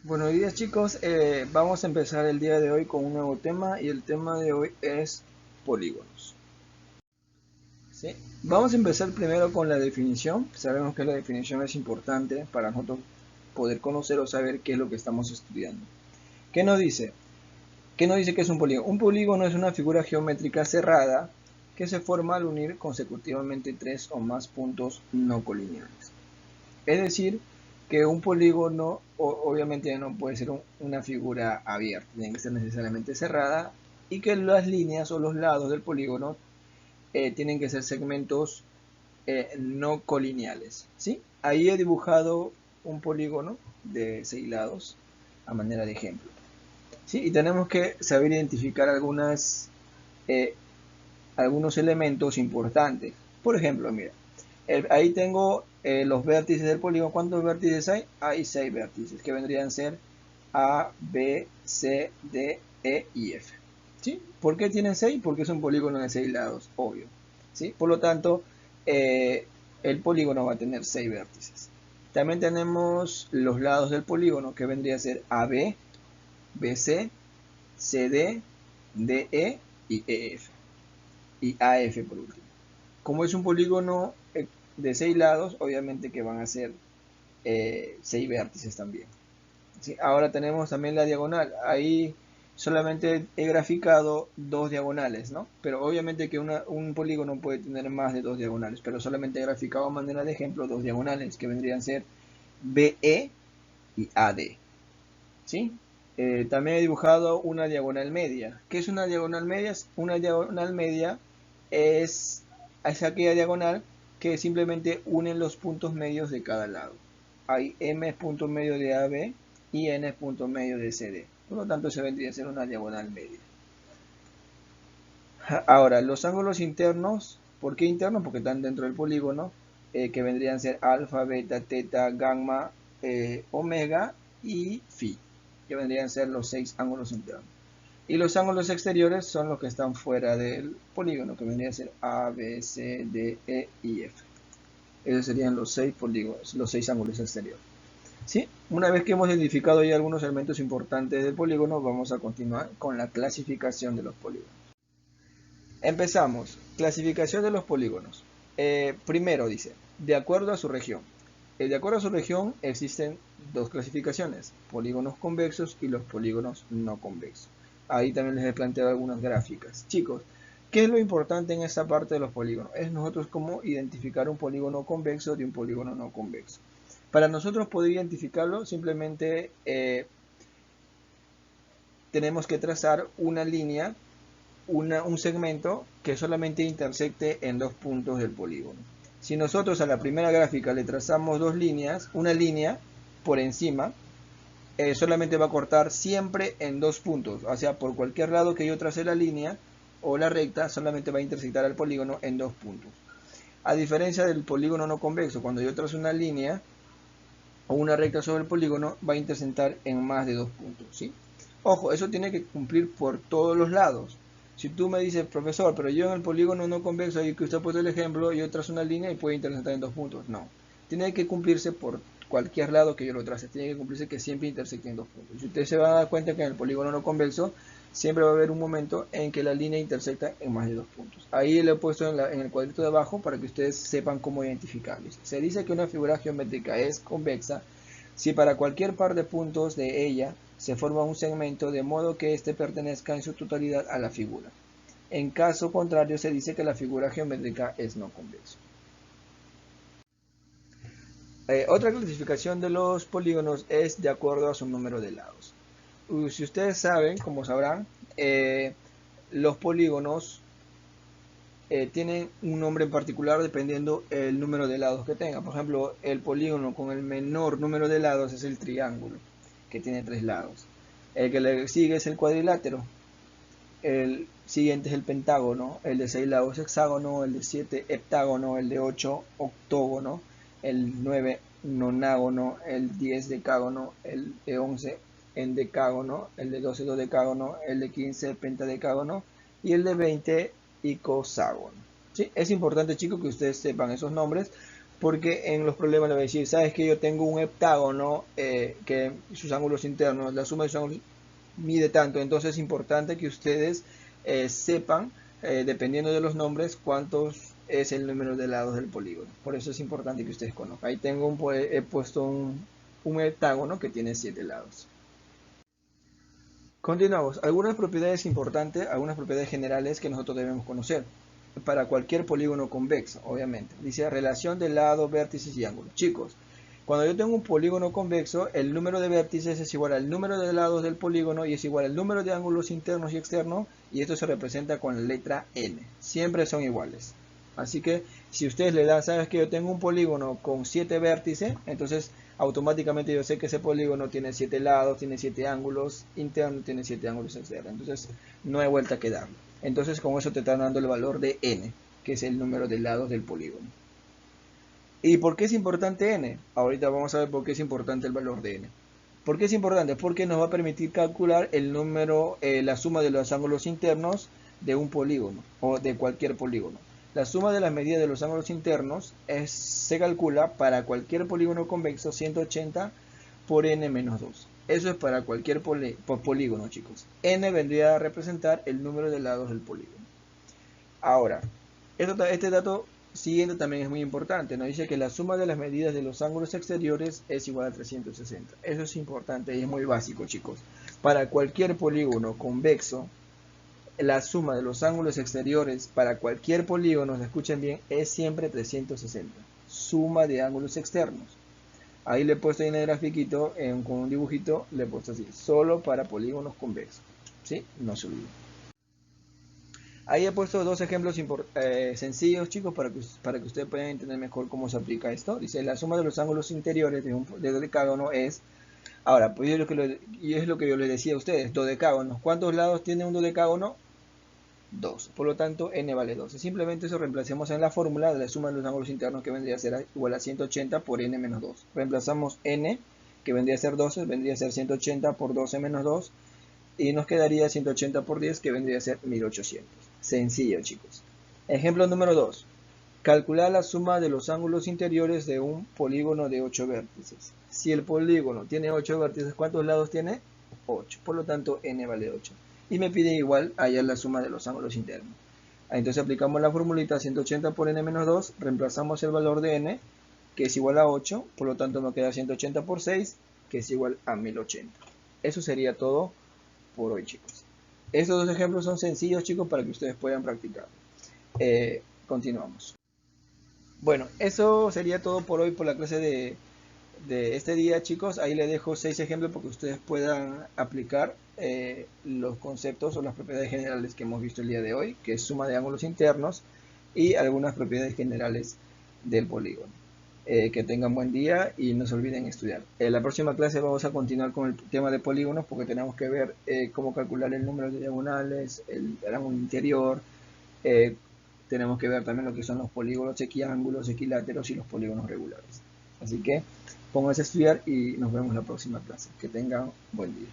Buenos días chicos, vamos a empezar el día de hoy con un nuevo tema y el tema de hoy es polígonos. ¿Sí? Vamos a empezar primero con la definición. Sabemos que la definición es importante para nosotros poder conocer o saber qué es lo que estamos estudiando. ¿Qué nos dice? ¿Qué nos dice que es un polígono? Un polígono es una figura geométrica cerrada que se forma al unir consecutivamente tres o más puntos no colineales. Es decir, que un polígono obviamente no puede ser una figura abierta, tiene que ser necesariamente cerrada y que las líneas o los lados del polígono tienen que ser segmentos no colineales. ¿Sí? Ahí he dibujado un polígono de 6 lados a manera de ejemplo. ¿Sí? Y tenemos que saber identificar eh, algunos elementos importantes. Por ejemplo, mira, ahí tengo los vértices del polígono. ¿Cuántos vértices hay? Hay 6 vértices, que vendrían a ser A, B, C, D, E y F. ¿Sí? ¿Por qué tienen 6? Porque es un polígono de 6 lados, obvio. ¿Sí? Por lo tanto, eh, el polígono va a tener 6 vértices. También tenemos los lados del polígono, que vendría a ser AB, BC, CD, DE y EF. Y AF por último. Como es un polígono de 6 lados, obviamente que van a ser 6 vértices también. ¿Sí? Ahora tenemos también la diagonal. Ahí solamente he graficado 2 diagonales, ¿no? Pero obviamente que un polígono puede tener más de 2 diagonales, pero solamente he graficado a manera de ejemplo 2 diagonales, que vendrían a ser BE y AD. ¿Sí? También he dibujado una diagonal media. ¿Qué es una diagonal media? Una diagonal media es, es aquella diagonal que simplemente une los puntos medios de cada lado. Hay m puntos medios de AB y n puntos medios de CD. Por lo tanto, se vendría a ser una diagonal media. Ahora, los ángulos internos, ¿por qué internos? Porque están dentro del polígono, que vendrían a ser alfa, beta, teta, gamma, omega y phi, que vendrían a ser los 6 ángulos internos. Y los ángulos exteriores son los que están fuera del polígono, que vendrían a ser A, B, C, D, E y F. Esos serían los 6 polígonos, los 6 ángulos exteriores. ¿Sí? Una vez que hemos identificado ya algunos elementos importantes del polígono, vamos a continuar con la clasificación de los polígonos. Empezamos. Clasificación de los polígonos. Primero dice, de acuerdo a su región. De acuerdo a su región existen dos clasificaciones, polígonos convexos y los polígonos no convexos. Ahí también les he planteado algunas gráficas. Chicos, ¿qué es lo importante en esta parte de los polígonos? Es nosotros cómo identificar un polígono convexo de un polígono no convexo. Para nosotros poder identificarlo, simplemente tenemos que trazar una línea un segmento que solamente intersecte en dos puntos del polígono. Si nosotros a la primera gráfica le trazamos dos líneas, una línea por encima, solamente va a cortar siempre en dos puntos, o sea, por cualquier lado que yo trace la línea o la recta, solamente va a intersectar al polígono en dos puntos. A diferencia del polígono no convexo, cuando yo trazo una línea o una recta sobre el polígono, va a intersectar en más de dos puntos, ¿sí? Ojo, eso tiene que cumplir por todos los lados. Si tú me dices, profesor, pero yo en el polígono no convexo, ahí que usted ha puesto el ejemplo, yo trazo una línea y puede intersectar en dos puntos. No, tiene que cumplirse por cualquier lado que yo lo trace, tiene que cumplirse que siempre intersecte en dos puntos. Si usted se va a dar cuenta que en el polígono no convexo, siempre va a haber un momento en que la línea intersecta en más de dos puntos. Ahí le he puesto en el cuadrito de abajo para que ustedes sepan cómo identificarlos. Se dice que una figura geométrica es convexa si para cualquier par de puntos de ella se forma un segmento de modo que éste pertenezca en su totalidad a la figura. En caso contrario, se dice que la figura geométrica es no convexa. Otra clasificación de los polígonos es de acuerdo a su número de lados. Si ustedes saben, como sabrán, los polígonos tienen un nombre en particular dependiendo el número de lados que tenga. Por ejemplo, el polígono con el menor número de lados es el triángulo, que tiene 3 lados. El que le sigue es el cuadrilátero. El siguiente es el pentágono, el de 6 lados hexágono, el de 7 heptágono, el de 8 octógono, el 9 nonágono, el 10 decágono, el de 11 endecágono, el de 12 dodecágono, el de 15 pentadecágono y el de 20 icoságono. ¿Sí? Es importante, chicos, que ustedes sepan esos nombres porque en los problemas le voy a decir, sabes que yo tengo un heptágono que sus ángulos internos, la suma de sus ángulos mide tanto, entonces es importante que ustedes sepan, dependiendo de los nombres, cuántos es el número de lados del polígono. Por eso es importante que ustedes conozcan. Ahí tengo he puesto un heptágono que tiene 7 lados. Continuamos. Algunas propiedades importantes, algunas propiedades generales que nosotros debemos conocer para cualquier polígono convexo, obviamente. Dice relación de lados, vértices y ángulos. Chicos, cuando yo tengo un polígono convexo, el número de vértices es igual al número de lados del polígono y es igual al número de ángulos internos y externos, y esto se representa con la letra n. Siempre son iguales. Así que si ustedes le dan, sabes que yo tengo un polígono con 7 vértices, entonces automáticamente yo sé que ese polígono tiene 7 lados, tiene 7 ángulos internos, tiene 7 ángulos externos. Entonces no hay vuelta que darle. Entonces con eso te están dando el valor de n, que es el número de lados del polígono. ¿Y por qué es importante n? Ahorita vamos a ver por qué es importante el valor de n. ¿Por qué es importante? Porque nos va a permitir calcular el número, la suma de los ángulos internos de un polígono o de cualquier polígono. La suma de las medidas de los ángulos internos se calcula para cualquier polígono convexo 180 por n menos 2. Eso es para cualquier polígono, chicos. N vendría a representar el número de lados del polígono. Ahora, este dato siguiente también es muy importante. Nos dice que la suma de las medidas de los ángulos exteriores es igual a 360. Eso es importante y es muy básico, chicos. Para cualquier polígono convexo, la suma de los ángulos exteriores para cualquier polígono, escuchen bien, es siempre 360. Suma de ángulos externos. Ahí le he puesto en el grafiquito, con un dibujito, le he puesto así, solo para polígonos convexos. ¿Sí? No se olviden. Ahí he puesto dos ejemplos sencillos, chicos, para que ustedes puedan entender mejor cómo se aplica esto. Dice, la suma de los ángulos interiores de un dodecágono es... Ahora, pues es lo que yo les decía a ustedes, dodecágonos. ¿Cuántos lados tiene un dodecágono? 2. Por lo tanto, n vale 12. Simplemente eso reemplacemos en la fórmula de la suma de los ángulos internos, que vendría a ser igual a 180 por n menos 2. Reemplazamos n, que vendría a ser 12, vendría a ser 180 por 12 menos 2. Y nos quedaría 180 por 10, que vendría a ser 1800. Sencillo, chicos. Ejemplo número 2. Calcular la suma de los ángulos interiores de un polígono de 8 vértices. Si el polígono tiene 8 vértices, ¿cuántos lados tiene? 8. Por lo tanto, n vale 8. Y me pide igual hallar la suma de los ángulos internos. Entonces aplicamos la formulita 180 por n menos 2, reemplazamos el valor de n, que es igual a 8, por lo tanto me queda 180 por 6, que es igual a 1080. Eso sería todo por hoy, chicos. Estos dos ejemplos son sencillos, chicos, para que ustedes puedan practicar. Continuamos. Bueno, eso sería todo por hoy, por la clase de este día, chicos. Ahí les dejo 6 ejemplos para que ustedes puedan aplicar los conceptos o las propiedades generales que hemos visto el día de hoy, que es suma de ángulos internos y algunas propiedades generales del polígono. Que tengan buen día y no se olviden estudiar. En la próxima clase vamos a continuar con el tema de polígonos, porque tenemos que ver cómo calcular el número de diagonales, el ángulo interior. Tenemos que ver también lo que son los polígonos equiángulos, equiláteros y los polígonos regulares. Así que pónganse a estudiar y nos vemos en la próxima clase. Que tengan buen día.